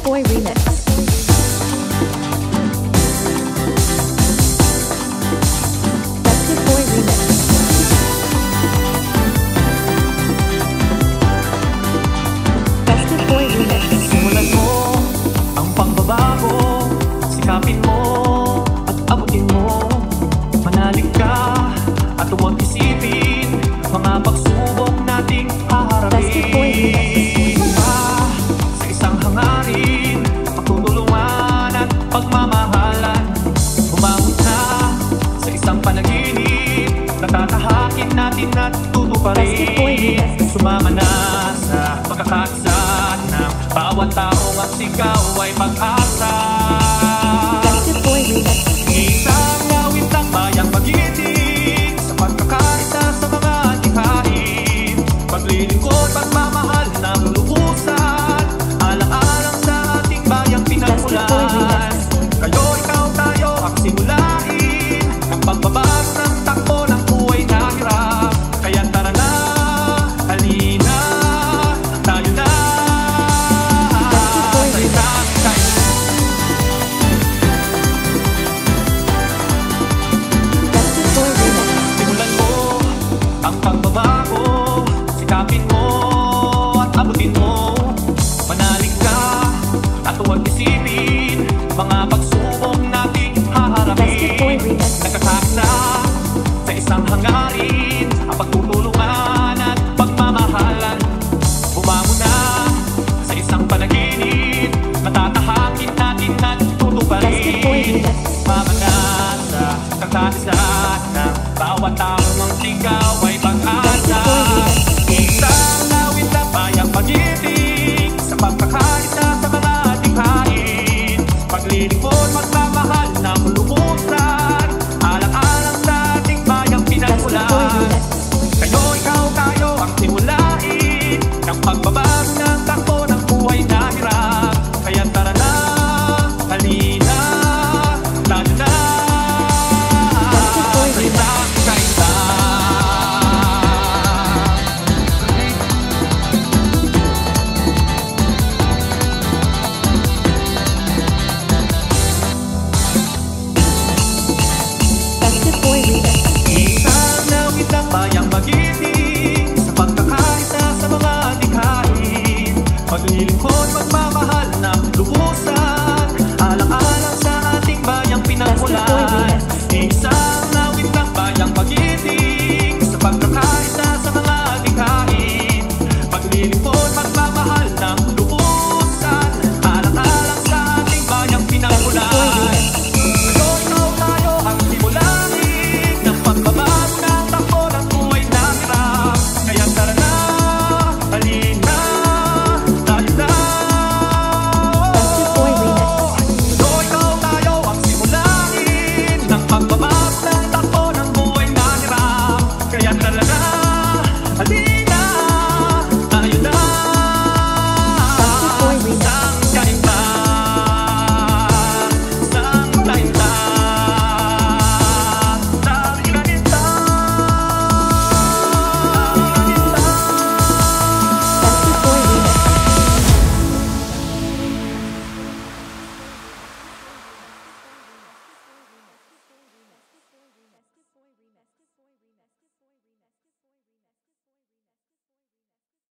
Boy Remix. Festive Boy Remix. Festive Boy Remix. Simulan mo ang pagbabago, sikapin mo at abutin mo. Manalig ka at huwag isipin mga pagsubok nating Festive Boy haharapin. Remix. Sa isang hangarin, pagtutulungan at pagmamahalan. Humawag na sa isang panaginip, natatahakin natin at Festive Boy tutuparin. Remix. Sumama na sa pagkakaisa ng bawat taong ang sigaw ay pag-asa. Festive Boy Remix. Isang awit ng bayang magiting sa pagkakaisa sa mga adhikain. Paglilingkod, pagmamahal ng lubusan, alang-alang sa ating bayang pinagmulan. Kayo, ikaw, tayo ang simulain ng pagbabago ng takbo ng buhay na hirap. Kaya tara na, halina, tayo na sa isang kain. Festive Boy Remix. Simulan mo ang pagbabago, sikapin mo at abutin mo. Manalig ka at huwag isipin mga pagsubok nating Festive Boy haharapin. Remix. Nagkakasa sa isang hangarin, ang pagtutulungan at pagmamahalan. Bumangon na sa isang panaginip, matatahakin natin at Festive Boy tutuparin. Remix. Mamanas sa kakalisan ng bawat taong ang sigaw ay pag-asa. Isang awit na bayang pag-ibig sa pagkakaisa sa mga adhikain. Paglilingkod, magmamahal ng lubusan, alang-alang sa ating bayang Festive Boy pinagmulan. Remix. Kayo, ikaw, tayo ang simulain ng pagbabago ng takbo ng buhay na hirap. Kaya tara na, halina, tayo na Festive Boy sa Remix. isang kaisa. Festive Boy Remix. Isang awit ng bayang magiting sa pagkakaisa sa mga adhikain. Paglilingkod, magmamahal ng lubusan, alang-alang sa ating bayang Festive Boy pinagmulan.